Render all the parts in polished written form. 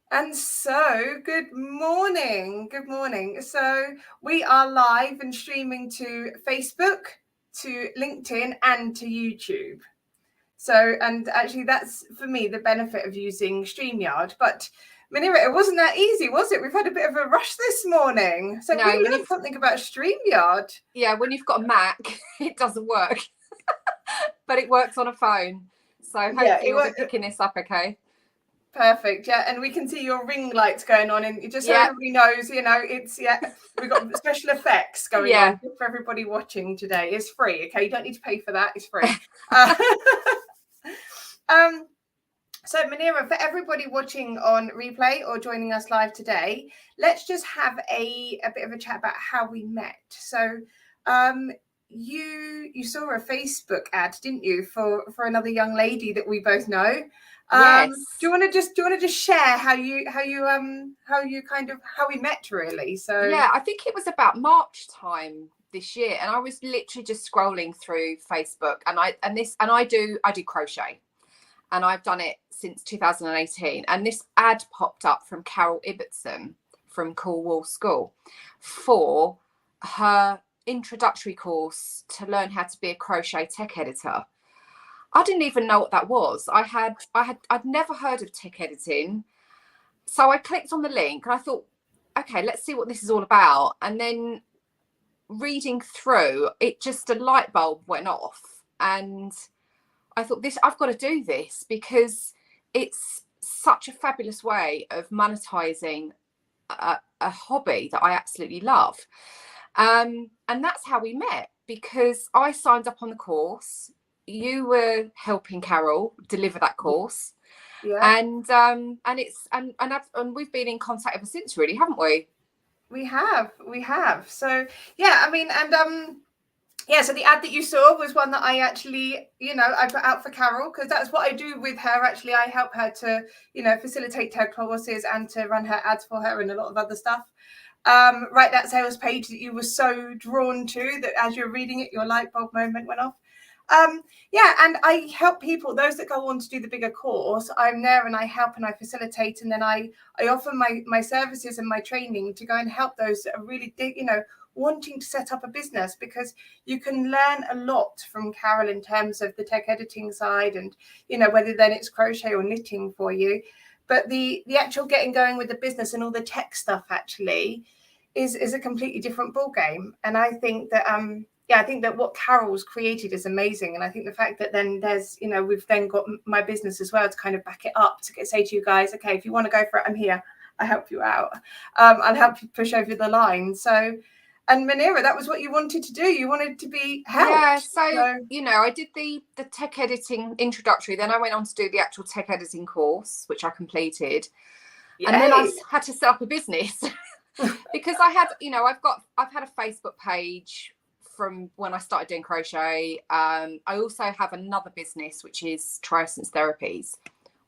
And so, good morning. Good morning. So, we are live and streaming to Facebook, to LinkedIn, and to YouTube. So, and actually, that's for me the benefit of using StreamYard. But Munira, it wasn't that easy, was it? We've had a bit of a rush this morning. So, we learned something about StreamYard. Yeah, when you've got a Mac, it doesn't work, but it works on a phone. So hopefully you'll be picking this up, okay? Perfect. Yeah, and we can see your ring lights going on, and just so everybody knows, it's we've got special effects going on for everybody watching today. It's free, okay? You don't need to pay for that. It's free. So Munira, for everybody watching on replay or joining us live today, let's just have a bit of a chat about how we met. So, you saw a Facebook ad, didn't you, for another young lady that we both know? Yes. Do you want to just share how we met, really? So yeah, I think it was about March time this year, and I was literally just scrolling through Facebook, and I do crochet, and I've done it since 2018. And this ad popped up from Carol Ibbotson from Cool Wool School for her introductory course to learn how to be a crochet tech editor. I didn't even know what that was. I'd never heard of tech editing. So I clicked on the link and I thought, okay, let's see what this is all about. And then reading through it, just a light bulb went off. And I thought, I've got to do this, because it's such a fabulous way of monetizing a hobby that I absolutely love. And that's how we met, because I signed up on the course. You were helping Carol deliver that course. Yeah. And we've been in contact ever since, really, haven't we? We have. So yeah, I mean, and yeah, so the ad that you saw was one that I actually, I put out for Carol, because that's what I do with her. Actually, I help her to, facilitate her courses and to run her ads for her and a lot of other stuff. Write that sales page that you were so drawn to, that as you're reading it, your light bulb moment went off. Yeah, and I help people, those that go on to do the bigger course. I'm there and I help and I facilitate, and then I offer my services and my training to go and help those that are really, wanting to set up a business, because you can learn a lot from Carol in terms of the tech editing side, and whether then it's crochet or knitting for you. But the actual getting going with the business and all the tech stuff actually is a completely different ball game. And I think that I think that what Carol's created is amazing. And I think the fact that then there's, we've then got my business as well to kind of back it up, to say to you guys, okay, if you want to go for it, I'm here. I'll help you out. I'll help you push over the line. So, and Munira, that was what you wanted to do. You wanted to be helped. Yeah, so I did the tech editing introductory. Then I went on to do the actual tech editing course, which I completed. Yay. And then I had to set up a business because I had, I've had a Facebook page from when I started doing crochet. I also have another business, which is Triessence Therapies,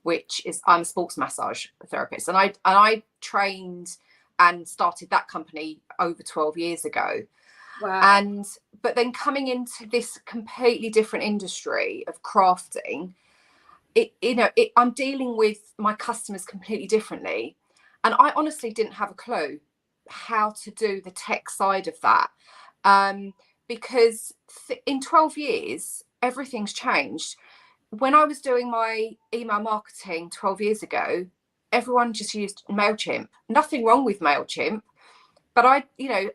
which is, I'm a sports massage therapist, and I trained and started that company over 12 years ago. Wow. But then coming into this completely different industry of crafting, I'm dealing with my customers completely differently. And I honestly didn't have a clue how to do the tech side of that. Because in 12 years, everything's changed. When I was doing my email marketing 12 years ago, everyone just used MailChimp. Nothing wrong with MailChimp. But I,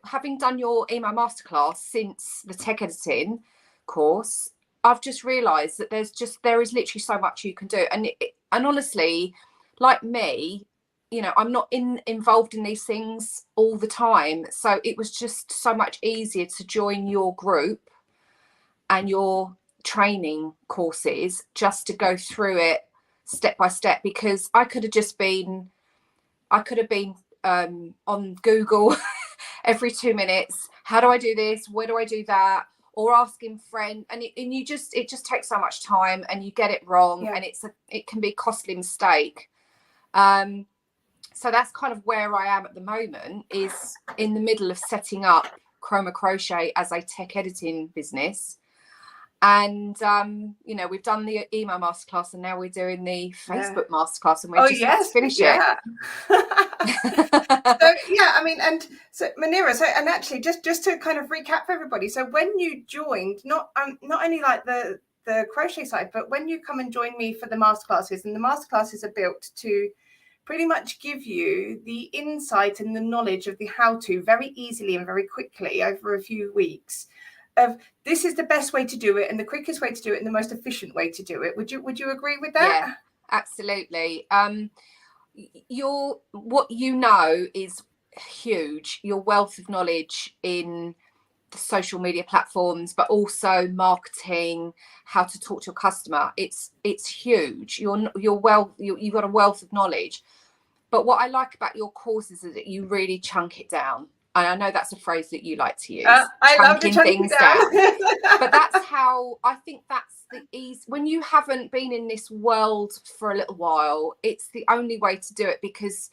having done your email masterclass since the tech editing course, I've just realized that there is literally so much you can do. And honestly, like me, I'm not involved in these things all the time. So it was just so much easier to join your group and your training courses, just to go through it step by step, because I could have been on Google every 2 minutes. How do I do this? Where do I do that? Or asking friends, and it just takes so much time, and you get it wrong, and it can be a costly mistake. So that's kind of where I am at the moment, is in the middle of setting up Chroma Crochet as a tech editing business. And we've done the email masterclass, and now we're doing the Facebook masterclass, and we're just yes, finish it. So yeah, I mean, and so Munira, and actually just to kind of recap for everybody, so when you joined, not only like the crochet side, but when you come and join me for the masterclasses, and the masterclasses are built to pretty much give you the insight and the knowledge of the how-to very easily and very quickly over a few weeks of this is the best way to do it and the quickest way to do it and the most efficient way to do it. Would you agree with that? Yeah, absolutely. What is huge. Your wealth of knowledge in the social media platforms, but also marketing, how to talk to your customer. It's huge. You've got a wealth of knowledge. But what I like about your courses is that you really chunk it down. And I know that's a phrase that you like to use. I love to chunk things down. But that's how I think that's the ease. When you haven't been in this world for a little while, it's the only way to do it, because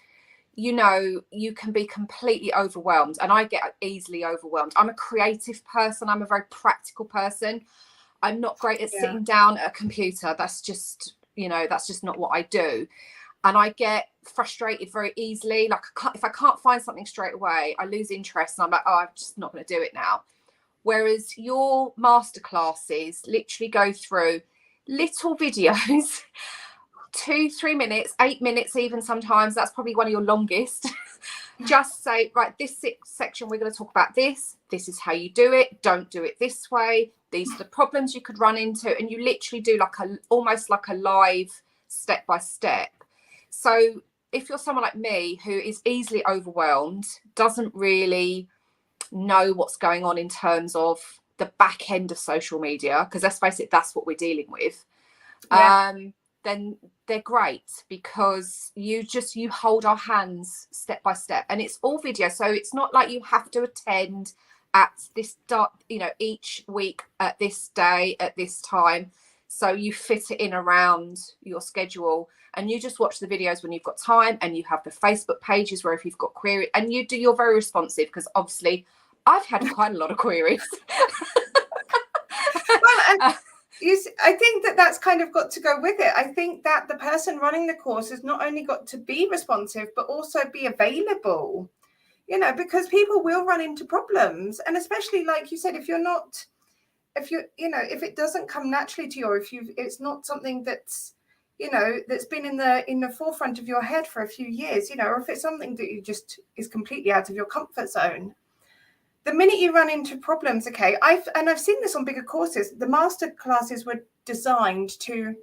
you can be completely overwhelmed, and I get easily overwhelmed. I'm a creative person. I'm a very practical person. I'm not great at sitting down at a computer. That's just not what I do. And I get frustrated very easily. Like if I can't find something straight away, I lose interest, and I'm like, oh, I'm just not going to do it now. Whereas your masterclasses literally go through little videos, 2-3 minutes, 8 minutes even sometimes. That's probably one of your longest. Just say, right, this section we're going to talk about this. This is how you do it. Don't do it this way. These are the problems you could run into. And you literally do almost like a live step by step. So if you're someone like me who is easily overwhelmed, doesn't really know what's going on in terms of the back end of social media, because let's face it, that's what we're dealing with, then they're great, because you hold our hands step by step, and it's all video. So it's not like you have to attend at this each week at this day at this time. So you fit it in around your schedule, and you just watch the videos when you've got time, and you have the Facebook pages where if you've got queries, and you're very responsive, because obviously I've had quite a lot of queries. Well, I think that's kind of got to go with it. I think that the person running the course has not only got to be responsive, but also be available, because people will run into problems. And especially, like you said, if it doesn't come naturally to you, or it's not something that's been in the forefront of your head for a few years, or if it's something that you just is completely out of your comfort zone, the minute you run into problems, I've seen this on bigger courses. The master classes were designed to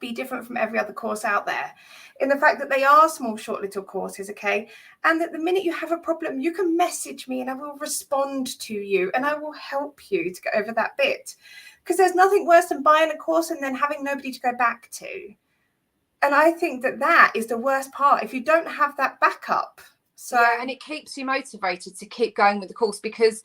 be different from every other course out there, in the fact that they are small, short, little courses, and that the minute you have a problem, you can message me and I will respond to you and I will help you to get over that bit. Because there's nothing worse than buying a course and then having nobody to go back to. And I think that is the worst part, if you don't have that backup. So and it keeps you motivated to keep going with the course, because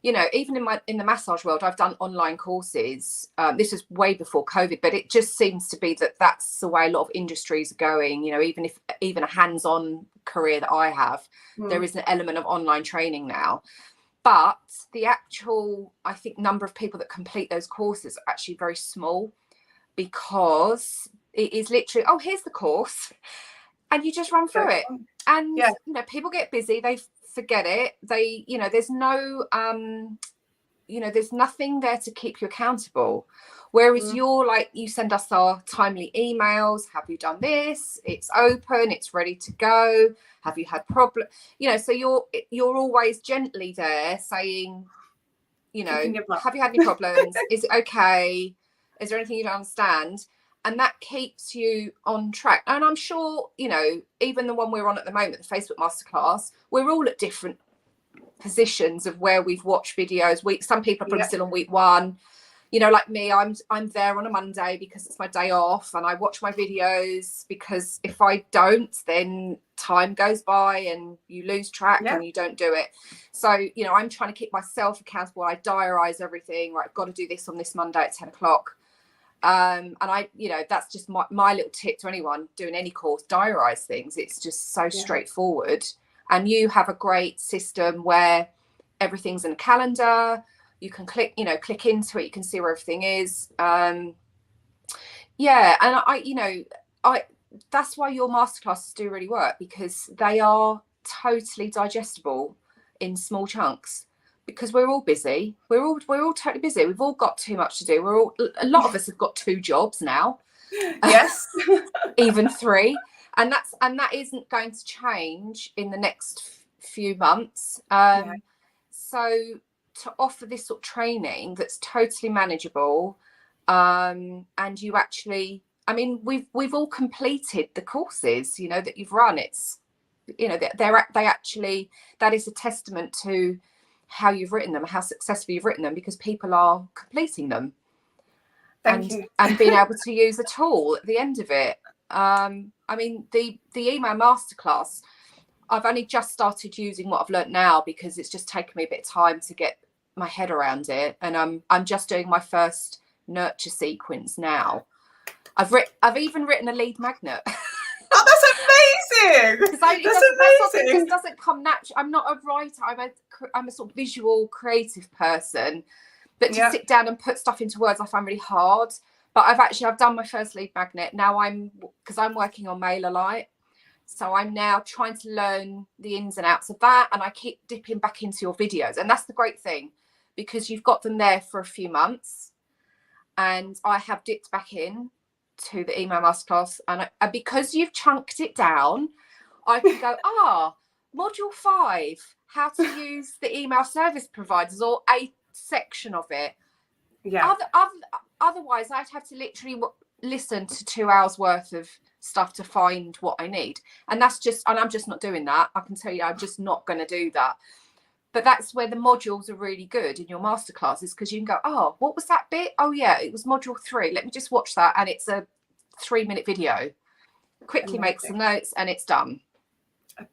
even in the massage world, I've done online courses. This was way before COVID, but it just seems to be that's the way a lot of industries are going. Even a hands-on career that I have, there is an element of online training now. But the actual, I think, number of people that complete those courses are actually very small, because it is literally, oh, here's the course, and you just run through it. And people get busy, they forget it. There's no there's nothing there to keep you accountable. Whereas you send us our timely emails. Have you done this? It's open, it's ready to go. Have you had problems? So you're always gently there saying, have you had any problems? Is it okay? Is there anything you don't understand? And that keeps you on track. And I'm sure, even the one we're on at the moment, the Facebook Masterclass, we're all at different positions of where we've watched videos. Some people are probably still on week 1. Like me, I'm there on a Monday because it's my day off, and I watch my videos, because if I don't, then time goes by and you lose track and you don't do it. So, I'm trying to keep myself accountable. I diarise everything. Right, I've got to do this on this Monday at 10 o'clock. And I, that's just my little tip to anyone doing any course: diarise things. It's just so straightforward. And you have a great system where everything's in a calendar. You can click into it. You can see where everything is. Yeah, and I that's why your masterclasses do really work, because they are totally digestible in small chunks, because we're all busy. We're all totally busy. We've all got too much to do. A lot of us have got 2 jobs now. Yes. Even 3. And that isn't going to change in the next few months. So to offer this sort of training that's totally manageable, and you actually, I mean, we've all completed the courses, you know, that you've run. It's, you know, they actually, that is a testament to how you've written them, how successfully you've written them, because people are completing them. Thank you. And being able to use a tool at the end of it. I mean, the email masterclass, I've only just started using what I've learnt now, because it's just taken me a bit of time to get my head around it. And I'm just doing my first nurture sequence now. I've even written a lead magnet. Oh, that's amazing! Because it just doesn't come natural. I'm not a writer. I'm a sort of visual, creative person. But to sit down and put stuff into words, I find really hard. But I've done my first lead magnet. Now because I'm working on MailerLite. So I'm now trying to learn the ins and outs of that. And I keep dipping back into your videos. And that's the great thing, because you've got them there for a few months. And I have dipped back in to the email masterclass. And because you've chunked it down, I can go, module 5, how to use the email service providers, or a section of it. Yeah. Otherwise, I'd have to literally listen to 2 hours worth of stuff to find what I need. And I'm just not doing that. I can tell you, I'm just not going to do that. But that's where the modules are really good in your masterclasses, because you can go, what was that bit? Oh yeah, it was module 3. Let me just watch that. And it's a 3-minute video. Quickly make some notes and it's done.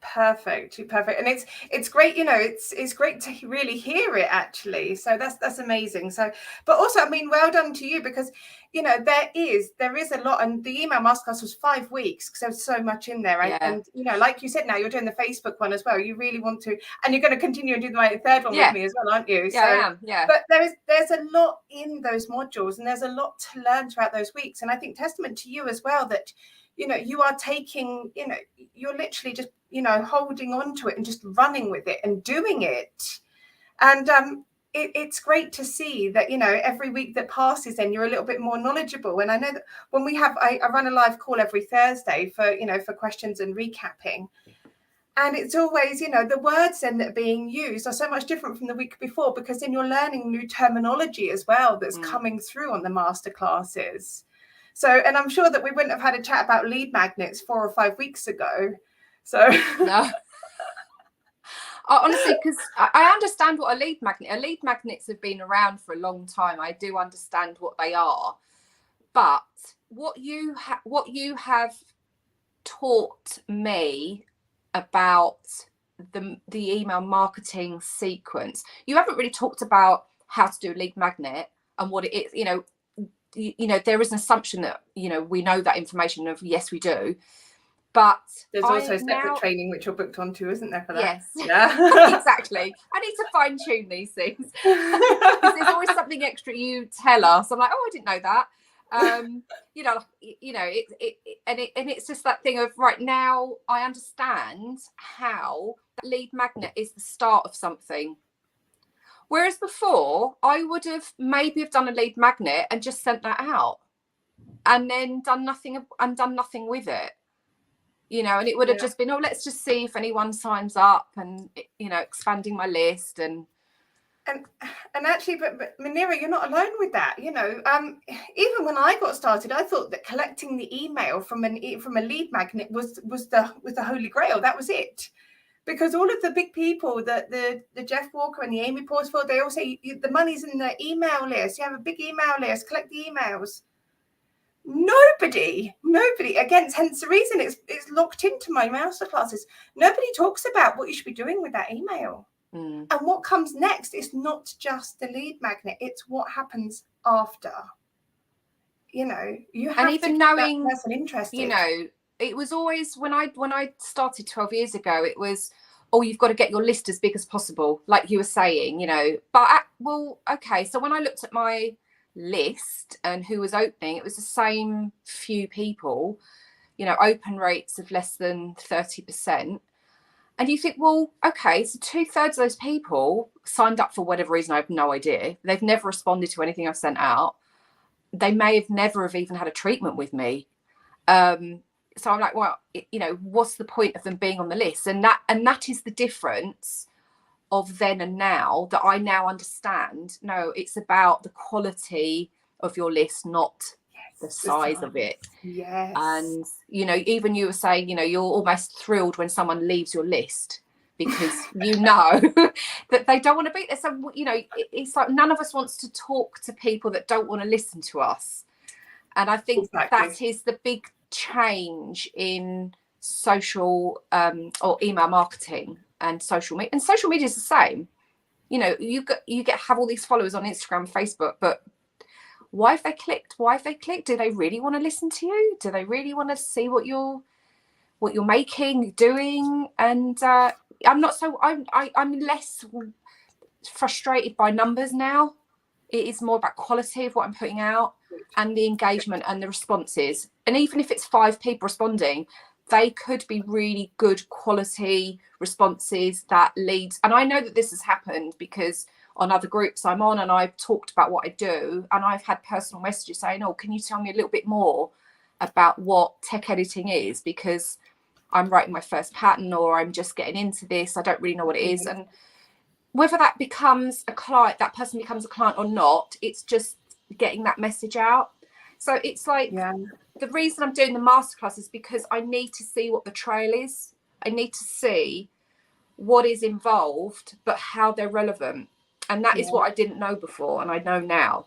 Perfect. And it's great, you know, it's great to really hear it, actually. So that's amazing. So, but also, I mean, well done to you, because, you know, there is a lot, and the email masterclass was 5 weeks, because there's so much in there. Yeah. And you know, like you said, now you're doing the Facebook one as well. You really want to, and you're going to continue and do the 3rd one with me as well, aren't you? Yeah, I am. Yeah. But there's a lot in those modules, and there's a lot to learn throughout those weeks. And I think testament to you as well, that, you know, you are taking, you know, you're literally just, you know, holding on to it and just running with it and doing it. And it's great to see that, you know, every week that passes, then you're a little bit more knowledgeable. And I know that when we have, I run a live call every Thursday for, you know, for questions and recapping. And it's always, you know, the words then that are being used are so much different from the week before, because then you're learning new terminology as well that's coming through on the masterclasses. So, and I'm sure that we wouldn't have had a chat about lead magnets 4 or 5 weeks ago. So no. Honestly, because I understand what a lead magnets have been around for a long time. I do understand what they are, but what you have taught me about the email marketing sequence, you haven't really talked about how to do a lead magnet and what it is. You know, there is an assumption that, you know, we know that information of, yes, we do. But there's also separate training which you're booked onto, isn't there, for that? Yes. Yeah. Exactly. I need to fine tune these things. There's always something extra you tell us. I'm like, I didn't know that. It's just that thing of, right now I understand how that lead magnet is the start of something. Whereas before, I would have maybe done a lead magnet and just sent that out, and then done nothing with it. You know, and it would have just been, let's just see if anyone signs up, and, you know, expanding my list and actually, but Munira, you're not alone with that. You know, even when I got started, I thought that collecting the email from a lead magnet was the holy grail. That was it. Because all of the big people, the Jeff Walker and the Amy Portsfield, they all say the money's in the email list. You have a big email list, collect the emails. Nobody, against, hence the reason it's locked into my masterclasses. Nobody talks about what you should be doing with that email. And what comes next is not just the lead magnet, it's what happens after. You know, you have, and even to knowing that person interested. You know, it was always, when I started 12 years ago, it was, or you've got to get your list as big as possible, like you were saying, you know. But well, okay, so when I looked at my list and who was opening, it was the same few people, you know, open rates of less than 30%. And you think, well, okay, so 2/3 of those people signed up for whatever reason. I have no idea. They've never responded to anything I've sent out. They may have never have even had a treatment with me. So I'm like, well, you know, what's the point of them being on the list? And that is the difference of then and now, that I now understand. No, it's about the quality of your list, not the size of it. Yes. And, you know, even you were saying, you know, you're almost thrilled when someone leaves your list, because you know that they don't want to be there. So, you know, it's like none of us wants to talk to people that don't want to listen to us. And I think that is the big change in social or email marketing and social media. And social media is the same. You know, you have all these followers on Instagram, Facebook, but why have they clicked? Why have they clicked? Do they really want to listen to you? Do they really want to see what you're making, doing? And I'm less frustrated by numbers now. It is more about quality of what I'm putting out and the engagement and the responses. And even if it's 5 people responding, they could be really good quality responses that leads. And I know that this has happened because on other groups I'm on, and I've talked about what I do, and I've had personal messages saying, oh, can you tell me a little bit more about what tech editing is, because I'm writing my first pattern, or I'm just getting into this, I don't really know what it is. And whether that becomes a client, that person becomes a client or not, it's just getting that message out. So it's like, the reason I'm doing the masterclass is because I need to see what the trail is. I need to see what is involved, but how they're relevant. And that is what I didn't know before, and I know now,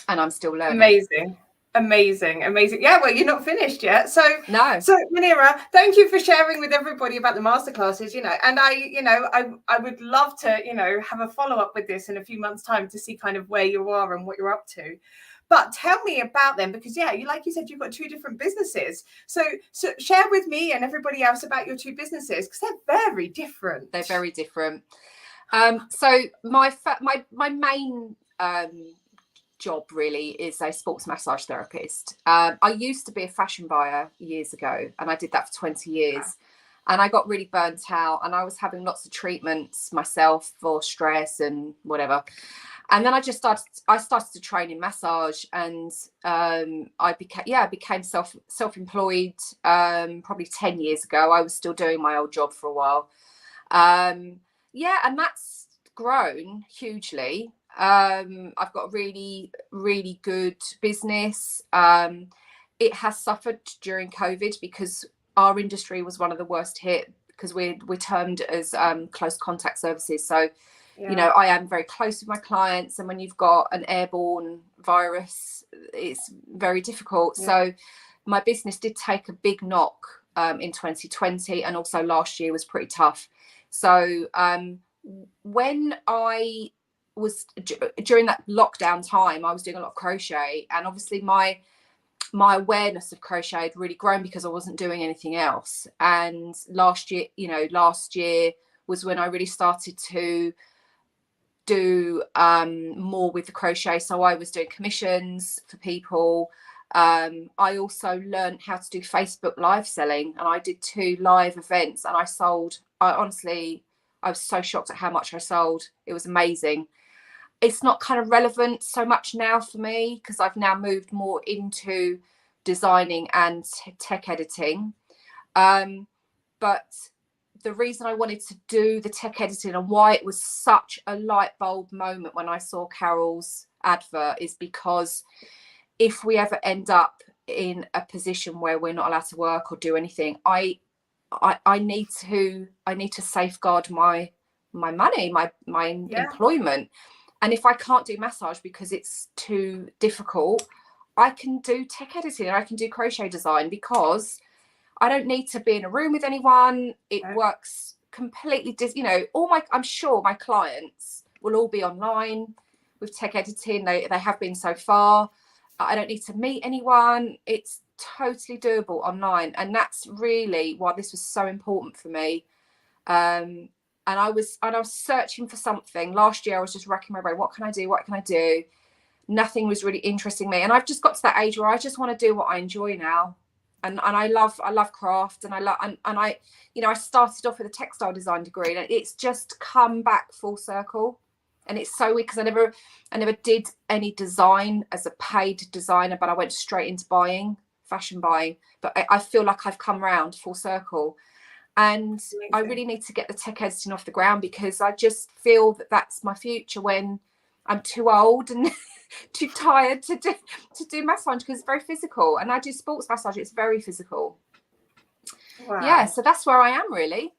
and I'm still learning. Amazing. Yeah, well, you're not finished yet. So Munira, thank you for sharing with everybody about the masterclasses, you know, and I would love to, you know, have a follow-up with this in a few months' time to see kind of where you are and what you're up to. But tell me about them, because like you said, you've got 2 different businesses. So share with me and everybody else about your 2 businesses, because they're very different. They're very different. So my main job really is a sports massage therapist. I used to be a fashion buyer years ago, and I did that for 20 years. And I got really burnt out, and I was having lots of treatments myself for stress and whatever. And then I started to train in massage, and I became self-employed probably 10 years ago. I was still doing my old job for a while. And that's grown hugely. I've got a really, really good business. It has suffered during COVID because our industry was one of the worst hit, because we're termed as close contact services. So, you know, I am very close with my clients, and when you've got an airborne virus, it's very difficult. So my business did take a big knock in 2020, and also last year was pretty tough. So when I was during that lockdown time, I was doing a lot of crochet, and obviously my awareness of crochet had really grown because I wasn't doing anything else. And last year was when I really started to do more with the crochet. So I was doing commissions for people. I also learned how to do Facebook live selling, and I did 2 live events, and I was so shocked at how much I sold. It was amazing. It's not kind of relevant so much now for me, because I've now moved more into designing and tech editing. But the reason I wanted to do the tech editing, and why it was such a light bulb moment when I saw Carol's advert, is because if we ever end up in a position where we're not allowed to work or do anything, I need to safeguard my money, my employment. And if I can't do massage because it's too difficult, I can do tech editing, or I can do crochet design, because I don't need to be in a room with anyone. It works completely, I'm sure my clients will all be online with tech editing. They have been so far. I don't need to meet anyone. It's totally doable online. And that's really why this was so important for me. And I was searching for something. Last year I was just racking my brain, what can I do? Nothing was really interesting me, and I've just got to that age where I just want to do what I enjoy now. And I love craft, and I I started off with a textile design degree, and it's just come back full circle. And it's so weird because I never did any design as a paid designer, but I went straight into fashion buying. But I feel like I've come round full circle. And amazing. I really need to get the tech editing off the ground, because I just feel that that's my future when I'm too old and too tired to do massage, because it's very physical. And I do sports massage, it's very physical. Wow. Yeah, so that's where I am really.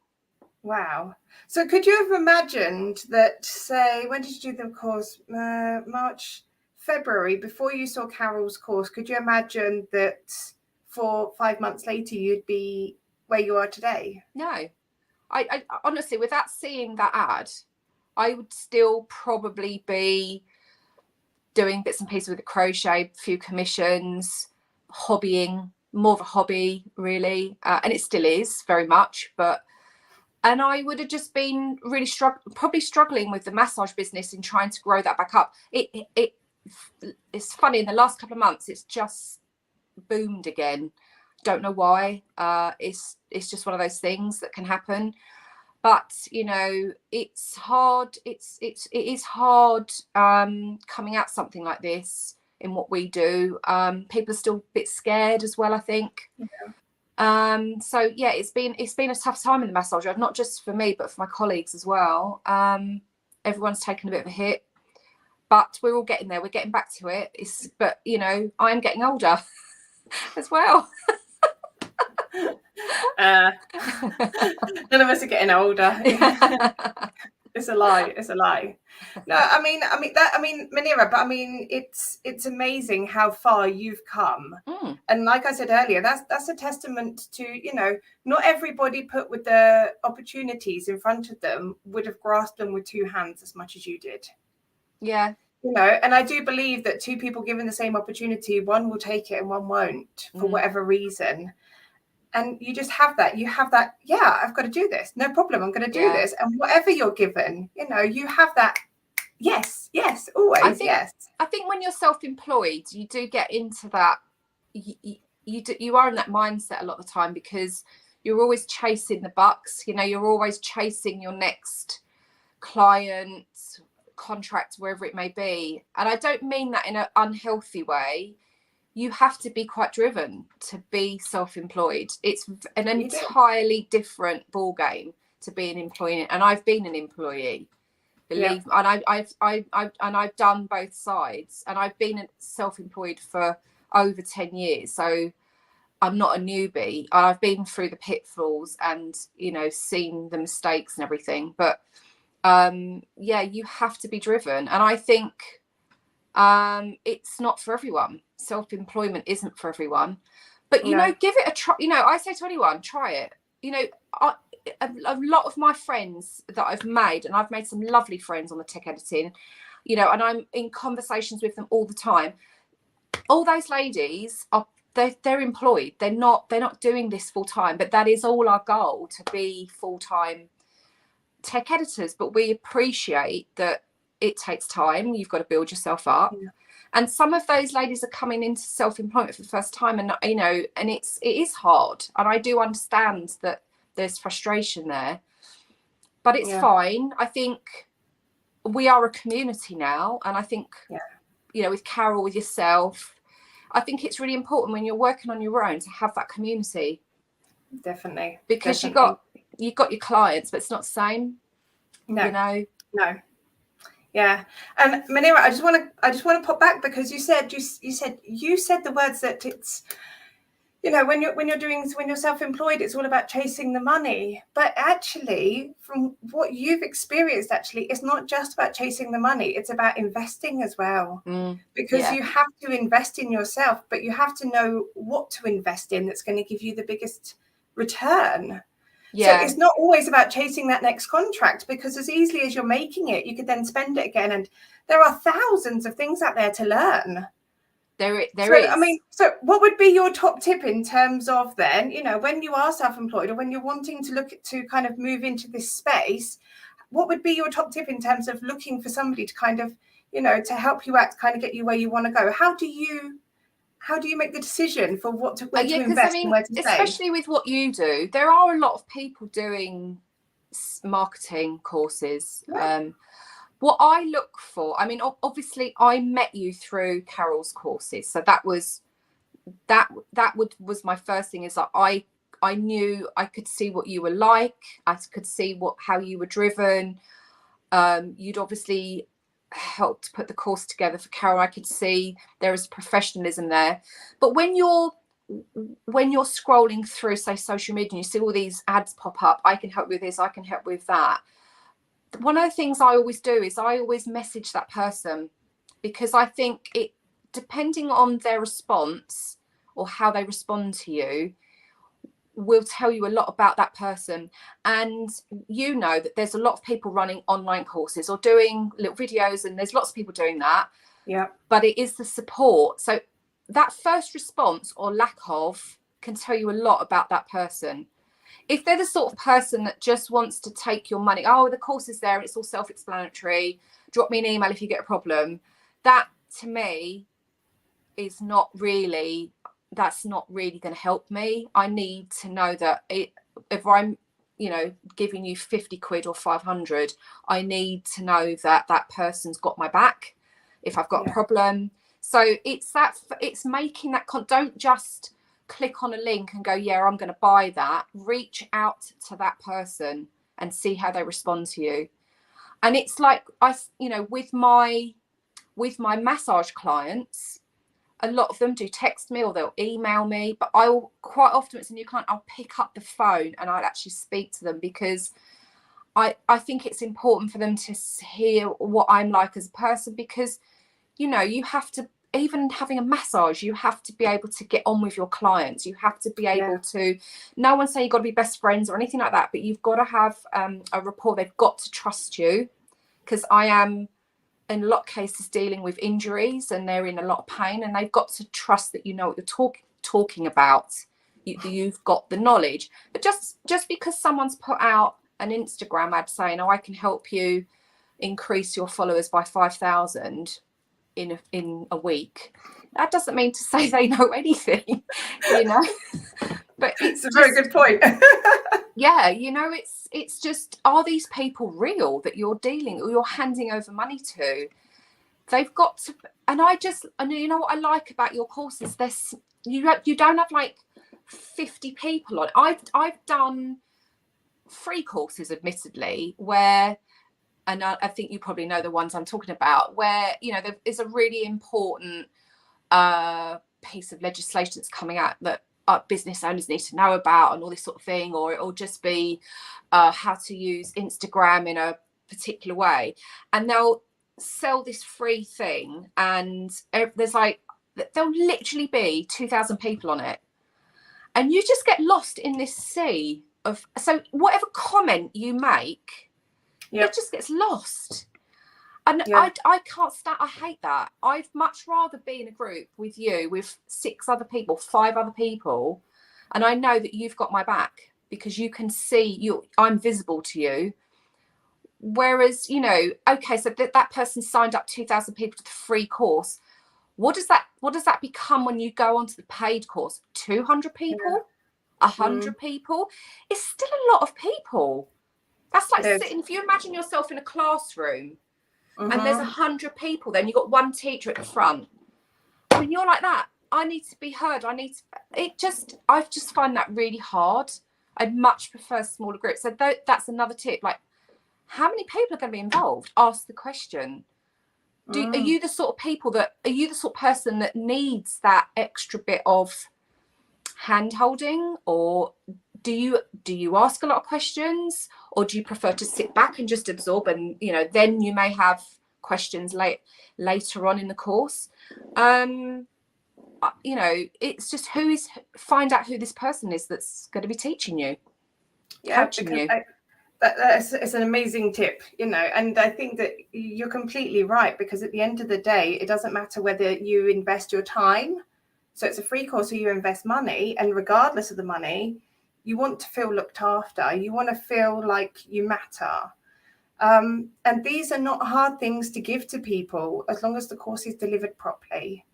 Wow. So could you have imagined that, say, when did you do the course? March, February, before you saw Carol's course, could you imagine that 5 months later you'd be where you are today? No. I honestly, without seeing that ad, I would still probably be doing bits and pieces with the crochet, a few commissions, hobbying, more of a hobby really, and it still is very much. And I would have just been really struggling with the massage business and trying to grow that back up. It's funny, in the last couple of months it's just boomed again. Don't know why. It's just one of those things that can happen. But it's hard. It is hard coming at something like this in what we do. People are still a bit scared as well, I think. Yeah. So yeah, it's been a tough time in the massage, not just for me but for my colleagues as well. Everyone's taken a bit of a hit, but we're all getting there. We're getting back to it. But I'm getting older as well. None of us are getting older. It's a lie. No, I mean, Munira, but it's amazing how far you've come. And like I said earlier, that's a testament to, not everybody put with the opportunities in front of them would have grasped them with two hands as much as you did. Yeah. And I do believe that two people given the same opportunity, one will take it and one won't for whatever reason. And you just have that. You have that, yeah, I've got to do this. No problem. I'm going to do this. And whatever you're given, you have that. Yes, always, yes. I think when you're self-employed, you do get into that. You are in that mindset a lot of the time, because you're always chasing the bucks. You're always chasing your next client, contract, wherever it may be. And I don't mean that in an unhealthy way. You have to be quite driven to be self-employed. It's an entirely different ball game to be an employee, and I've been an employee, believe me. And I've done both sides, and I've been self-employed for over 10 years, so I'm not a newbie. I've been through the pitfalls and seen the mistakes and everything, but you have to be driven. And I think it's not for everyone. Self-employment isn't for everyone, but give it a try. I say to anyone, try it. A lot of my friends that I've made, and I've made some lovely friends on the tech editing, and I'm in conversations with them all the time. All those ladies they're employed. They're not doing this full time, but that is all our goal, to be full-time tech editors. But we appreciate that it takes time. You've got to build yourself up. And some of those ladies are coming into self-employment for the first time, and it is hard. And I do understand that there's frustration there, but it's fine. I think we are a community now, and I think with Carol, with yourself, I think it's really important when you're working on your own to have that community. Definitely, because you've got your clients, but it's not the same. No. Yeah. And Munira, I just want to pop back, because you said the words that it's, when you're self-employed, it's all about chasing the money. But actually, from what you've experienced, it's not just about chasing the money. It's about investing as well, because you have to invest in yourself, but you have to know what to invest in that's going to give you the biggest return. So it's not always about chasing that next contract, because as easily as you're making it, you could then spend it again. And there are thousands of things out there to learn. There is. I mean, so what would be your top tip in terms of then, you know, when you are self-employed or when you're wanting to look to kind of move into this space, what would be your top tip in terms of looking for somebody to kind of, you know, to help you out, kind of get you where you want to go? How do you make the decision for where to invest and where to save? Especially with what you do, there are a lot of people doing marketing courses. Yeah. What I look for, I mean, obviously I met you through Carol's courses, so that was my first thing, is that I knew, I could see what you were like, I could see how you were driven. You'd obviously helped put the course together for Carol. I could see there is professionalism there. But when you're scrolling through, say, social media, and you see all these ads pop up, I can help with this, I can help with that. One of the things I always do is I always message that person, because I think it, depending on their response or how they respond to you, will tell you a lot about that person. And you know that there's a lot of people running online courses or doing little videos, and there's lots of people doing that. Yeah. But it is the support. So that first response or lack of can tell you a lot about that person. If they're the sort of person that just wants to take your money, oh, the course is there, it's all self-explanatory, drop me an email if you get a problem, that to me is not really, that's not really going to help me. I need to know that if I'm, you know, giving you 50 quid or 500, I need to know that that person's got my back if I've got a problem. So it's making that, don't just click on a link and go, yeah, I'm going to buy that. Reach out to that person and see how they respond to you. And it's like, you know, with my massage clients, a lot of them do text me or they'll email me, but I'll quite often, it's a new client, I'll pick up the phone and I'll actually speak to them, because I think it's important for them to hear what I'm like as a person, because, you know, you have to, even having a massage, you have to be able to get on with your clients. You have to be able to, no one's saying you've got to be best friends or anything like that, but you've got to have a rapport. They've got to trust you, because I am in a lot of cases dealing with injuries and they're in a lot of pain, and they've got to trust that you know what you're talking about. You've got the knowledge. But just because someone's put out an Instagram ad saying, oh, I can help you increase your followers by 5,000 in a week, that doesn't mean to say they know anything, you know. But it's a very good point. Yeah, you know, it's just, are these people real that you're dealing or you're handing over money to? They've got to, and you know what I like about your courses, you don't have like 50 people on. I've done free courses, admittedly, where, and I think you probably know the ones I'm talking about, where, you know, there is a really important piece of legislation that's coming out that business owners need to know about and all this sort of thing, or it'll just be how to use Instagram in a particular way, and they'll sell this free thing, and there's like, there'll literally be 2,000 people on it, and you just get lost in this sea of, so whatever comment you make, it just gets lost. And I can't stand, I hate that. I'd much rather be in a group with you, with 6 other people, 5 other people, and I know that you've got my back, because you can see I'm visible to you. Whereas, you know, okay, so that person signed up 2,000 people to the free course. What does that become when you go onto the paid course? 200 people? 100 people? It's still a lot of people. That's like sitting, if you imagine yourself in a classroom, and there's 100 people, then you've got one teacher at the front. When you're like that, I need to be heard. I just find that really hard. I'd much prefer smaller groups. So that's another tip. Like, how many people are going to be involved? Ask the question. Are you the sort of person that needs that extra bit of hand holding, or do you ask a lot of questions, or do you prefer to sit back and just absorb, and, you know, then you may have questions later on in the course? You know, it's just find out who this person is that's going to be teaching you, coaching you. It's an amazing tip, you know, and I think that you're completely right, because at the end of the day, it doesn't matter whether you invest your time, so it's a free course, or you invest money, and regardless of the money, you want to feel looked after. You want to feel like you matter. And these are not hard things to give to people, as long as the course is delivered properly.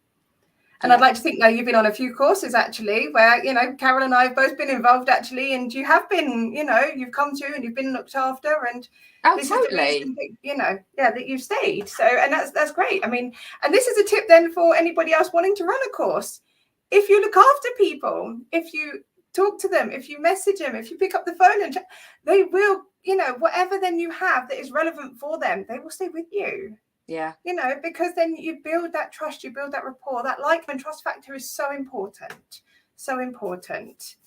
And I'd like to think now you've been on a few courses actually where, you know, Carol and I have both been involved actually, and you have been, you know, you've come to and you've been looked after, and this is the reason that, you know, that you've stayed. So, and that's great. I mean, and this is a tip then for anybody else wanting to run a course. If you look after people, if you talk to them, if you message them, if you pick up the phone and they will, you know, whatever then you have that is relevant for them, they will stay with you. Yeah. You know, because then you build that trust, you build that rapport. That like and trust factor is so important. So important.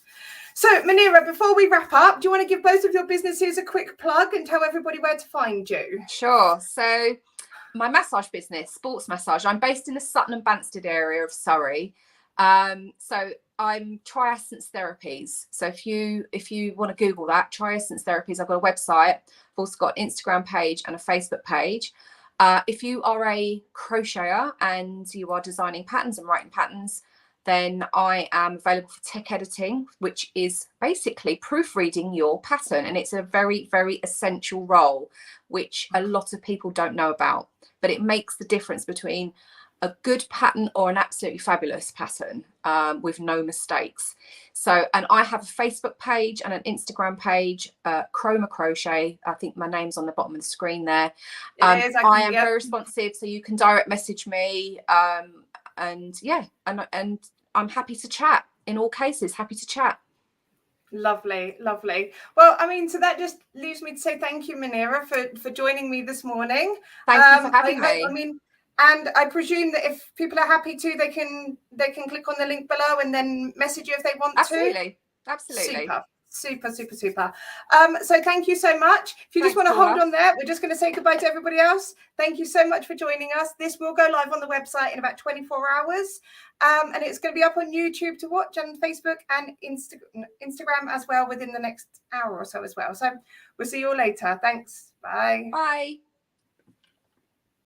So, Munira, before we wrap up, do you want to give both of your businesses a quick plug and tell everybody where to find you? Sure. So, my massage business, Sports Massage, I'm based in the Sutton and Banstead area of Surrey. So I'm Triessence Therapies. So if you want to Google that, Triessence Therapies, I've got a website. I've also got an Instagram page and a Facebook page. If you are a crocheter and you are designing patterns and writing patterns, then I am available for tech editing, which is basically proofreading your pattern. And it's a very, very essential role, which a lot of people don't know about. But it makes the difference between a good pattern or an absolutely fabulous pattern with no mistakes. So, and I have a Facebook page and an Instagram page, Chroma Crochet. I think my name's on the bottom of the screen there. I am very responsive, so you can direct message me. And yeah, and I'm happy to chat in all cases, happy to chat. Lovely, lovely. Well, I mean, so that just leaves me to say thank you, Munira, for joining me this morning. Thank you for having me. I mean, and I presume that if people are happy to, they can click on the link below and then message you if they want to. Absolutely. Super. So thank you so much. If you just want to hold on there, we're just going to say goodbye to everybody else. Thank you so much for joining us. This will go live on the website in about 24 hours. And it's going to be up on YouTube to watch, and Facebook and Instagram as well within the next hour or so as well. So we'll see you all later. Thanks. Bye. Bye.